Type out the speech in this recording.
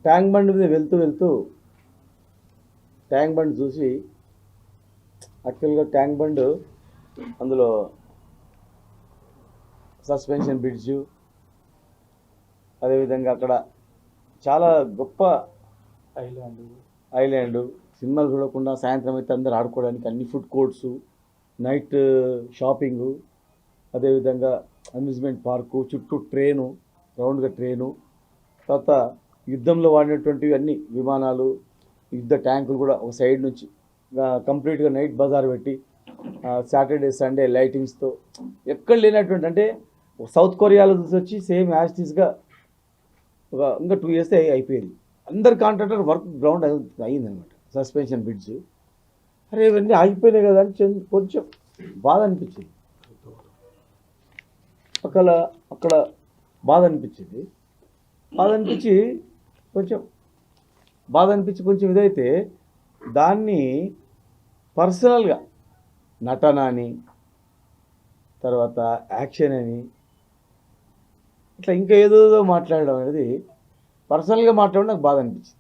Tank bund మీద వెళ్తూ వెళ్తూ ట్యాంక్ బండ్ చూసి యాక్చువల్గా ట్యాంక్ బండ్ అందులో సస్పెన్షన్ బ్రిడ్జ్, అదేవిధంగా అక్కడ చాలా గొప్ప ఐలాండ్ సినిమాలు చూడకుండా సాయంత్రం అయితే అందరు ఆడుకోవడానికి అన్ని ఫుడ్ కోర్ట్స్, నైట్ షాపింగు, అదేవిధంగా అమ్యూజ్మెంట్ పార్కు, చుట్టూ ట్రైను, రౌండ్గా ట్రైను, తర్వాత యుద్ధంలో వాడినటువంటివి అన్ని విమానాలు, యుద్ధ ట్యాంకులు కూడా ఒక సైడ్ నుంచి కంప్లీట్గా నైట్ బజార్ పెట్టి సాటర్డే సండే లైటింగ్స్తో ఎక్కడ లేనటువంటి, అంటే సౌత్ కొరియాలో చూసి వచ్చి సేమ్ యాస్టీస్గా ఇంకా 2 years అయిపోయింది. అందరు కాంట్రాక్టర్ వర్క్ గ్రౌండ్ అయిందనమాట, సస్పెన్షన్ బ్రిడ్జ్. అరే ఇవన్నీ ఆగిపోయినాయి కదా అని కొంచెం బాధ అనిపించింది. అక్కడ బాధ అనిపించింది. కొంచెం ఇదైతే దాన్ని పర్సనల్గా నటన అని, తర్వాత యాక్షన్ అని, ఇట్లా ఇంకా ఏదో మాట్లాడడం అనేది పర్సనల్గా మాట్లాడడం నాకు బాధ అనిపించింది.